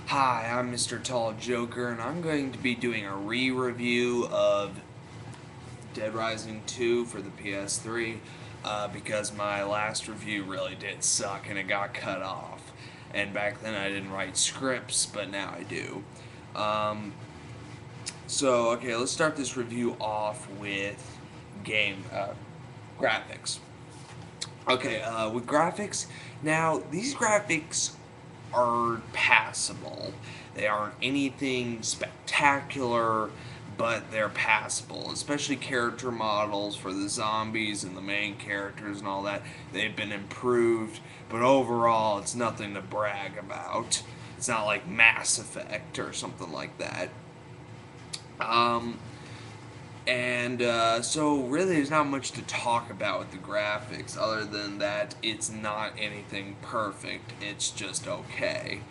Hi, I'm MrTalljoker, and I'm going to be doing a re-review of Dead Rising 2 for the PS3 because my last review really did suck and it got cut off. And back then I didn't write scripts, but now I do. Um, okay, let's start this review off with game graphics. Okay, with graphics, now these graphics are passable. They aren't anything spectacular, but they're passable. Especially character models for the zombies and the main characters and all that. They've been improved, but overall, it's nothing to brag about. It's not like Mass Effect or something like that. Um, so really, there's not much to talk about with the graphics other than that it's not anything perfect. It's just okay.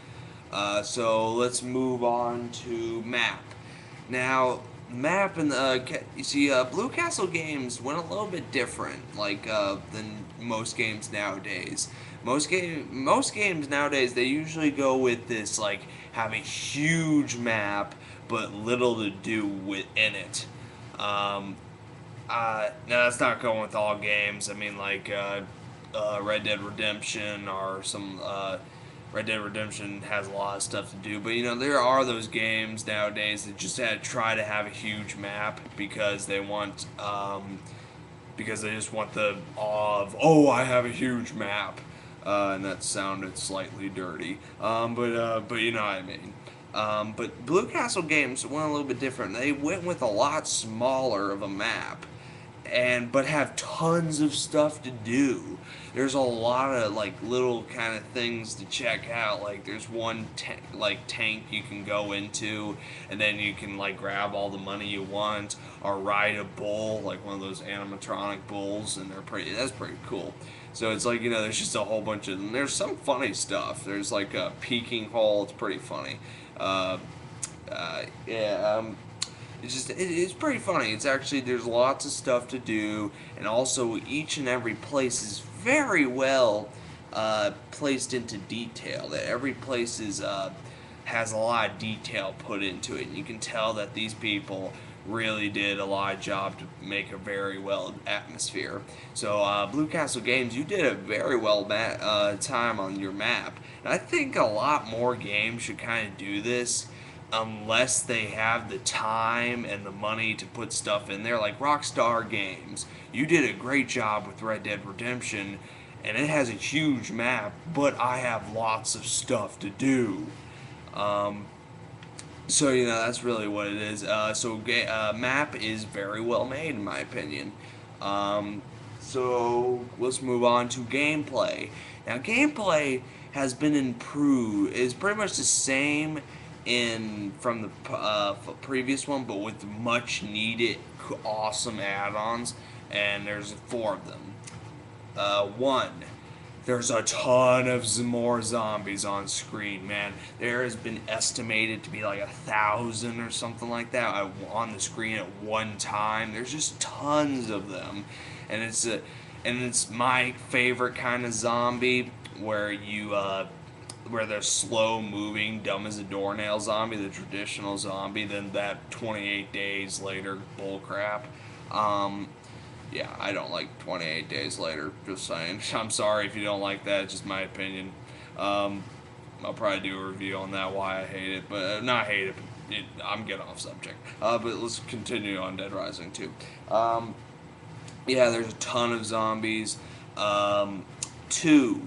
So let's move on to map. Now, map and you see, Blue Castle games went a little bit different, than most games nowadays. Most games nowadays, they usually go with this, like, have a huge map but little to do within it. Um, now that's not going with all games. I mean, Red Dead Redemption or some Red Dead Redemption has a lot of stuff to do, but there are those games nowadays that just try to have a huge map because they want because they just want the awe of, oh, I have a huge map, and that sounded slightly dirty, but you know what I mean. But Blue Castle games went a little bit different. They went with a lot smaller of a map, but have tons of stuff to do. There's a lot of little kind of things to check out. Like there's one tank you can go into, and then you can grab all the money you want, or ride a bull, like one of those animatronic bulls, and that's pretty cool. So it's there's just a whole bunch of, and there's some funny stuff. There's like a peeking hole. It's pretty funny. Uh, yeah. It's pretty funny. It's actually, there's lots of stuff to do, and also each and every place is very well placed into detail. That every place has a lot of detail put into it, and you can tell that these people really did a lot of job to make a very well atmosphere. So Blue Castle Games, you did a very well time on your map, and I think a lot more games should kind of do this unless they have the time and the money to put stuff in there. Like Rockstar Games, you did a great job with Red Dead Redemption, and it has a huge map, but I have lots of stuff to do. Um, that's really what it is. Map is very well made in my opinion. So let's move on to gameplay. Now gameplay has been improved. Is pretty much the same in from the previous one, but with much needed awesome add-ons, and there's 4 of them. One, there's a ton of more zombies on screen, man. There has been estimated to be like 1,000 or something like that on the screen at one time. There's just tons of them, and it's my favorite kind of zombie where they're slow moving, dumb as a doornail zombie, the traditional zombie, than that 28 days later bullcrap. Yeah, I don't like 28 days later, just saying. I'm sorry if you don't like that, it's just my opinion. I'll probably do a review on that, why I hate it, but not hate it, I'm getting off subject. But let's continue on Dead Rising 2. Yeah, there's a ton of zombies. 2,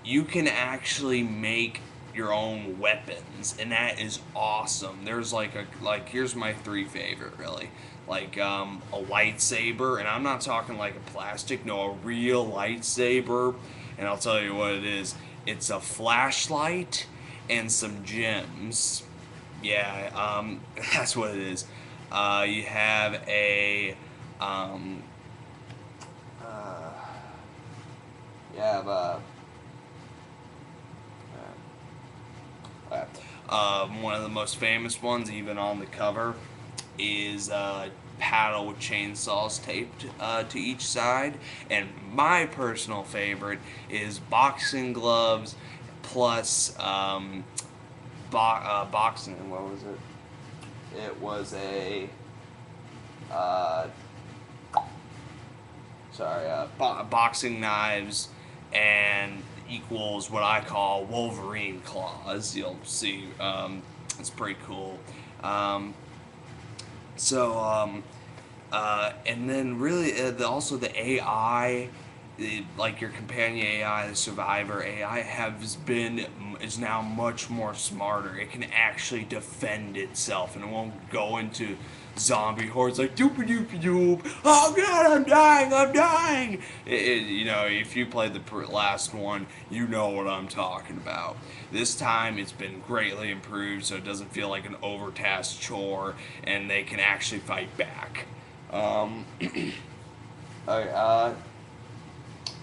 you can actually make your own weapons, and that is awesome. There's here's my 3 favorite, really. A lightsaber, and I'm not talking like a plastic, no, a real lightsaber, and I'll tell you what it is. It's a flashlight and some gems. Yeah, that's what it is. You have a, you have a, one of the most famous ones, even on the cover, is paddle with chainsaws taped to each side. And my personal favorite is boxing gloves plus boxing. What was it? It was a uh, boxing knives and equals what I call Wolverine claws. You'll see. It's pretty cool. Um, so and then really also the AI, like your companion AI, the survivor AI, is now much more smarter. It can actually defend itself, and it won't go into zombie hordes like doop doop doop. Oh god, I'm dying. If you played the last one, you know what I'm talking about. This time it's been greatly improved, so it doesn't feel like an overtasked chore, and they can actually fight back. Um, okay,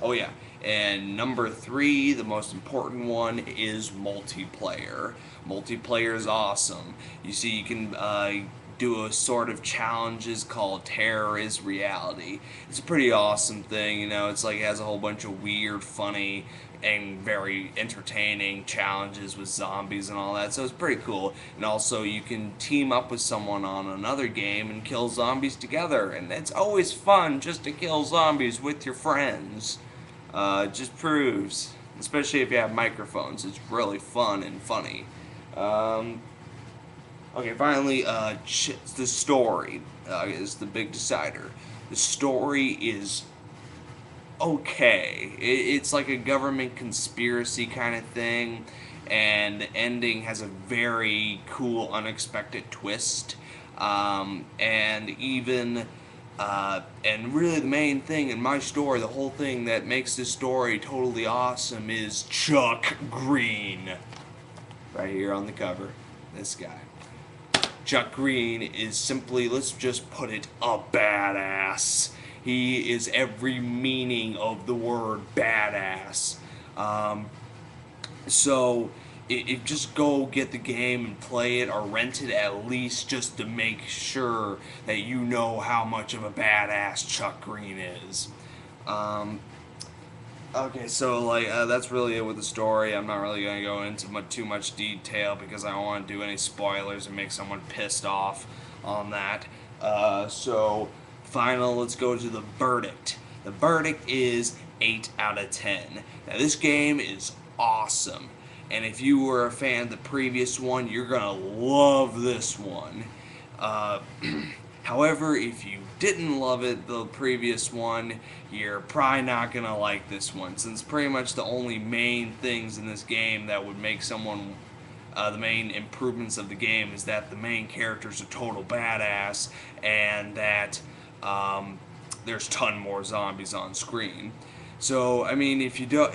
oh yeah, and number three, the most important one, is multiplayer. Multiplayer is awesome. You see, you can do a sort of challenges called Terror is Reality. It's a pretty awesome thing, it's like it has a whole bunch of weird, funny, and very entertaining challenges with zombies and all that, so it's pretty cool. And also you can team up with someone on another game and kill zombies together, and it's always fun just to kill zombies with your friends. Just proves, especially if you have microphones, it's really fun and funny. Okay, finally, the story is the big decider. The story is okay. It's like a government conspiracy kind of thing, and the ending has a very cool, unexpected twist. And really the main thing in my story, the whole thing that makes this story totally awesome is Chuck Green. Right here on the cover, this guy. Chuck Green is simply, let's just put it, a badass. He is every meaning of the word badass. So just go get the game and play it, or rent it at least, just to make sure that you know how much of a badass Chuck Green is. Okay, so that's really it with the story. I'm not really going to go into too much detail because I don't want to do any spoilers and make someone pissed off on that. Let's go to the verdict. The verdict is 8 out of 10. Now, this game is awesome, and if you were a fan of the previous one, you're going to love this one. However, if you didn't love the previous one, you're probably not going to like this one, since pretty much the only main things in this game that would make someone, the main improvements of the game, is that the main character's a total badass, and that there's a ton more zombies on screen. So, I mean, if you don't,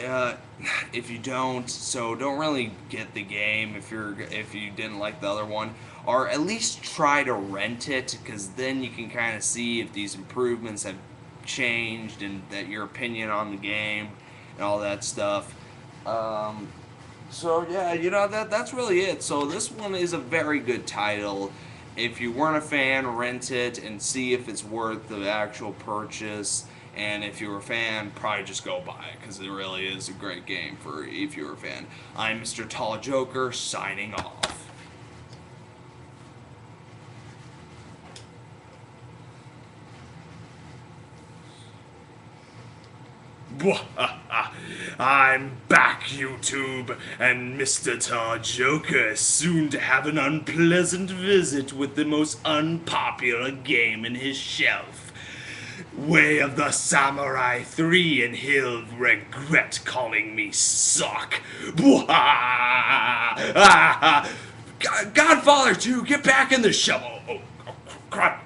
so don't really get the game if you didn't like the other one, or at least try to rent it, because then you can kind of see if these improvements have changed and that your opinion on the game and all that stuff. So yeah, that's really it. So this one is a very good title. If you weren't a fan, rent it and see if it's worth the actual purchase. And if you're a fan, probably just go buy it, because it really is a great game for if you're a fan. I'm MrTalljoker, signing off. I'm back, YouTube, and MrTalljoker is soon to have an unpleasant visit with the most unpopular game in his shelf. Way of the Samurai 3, and he'll regret calling me suck. Godfather 2, get back in the shovel. Oh, crap.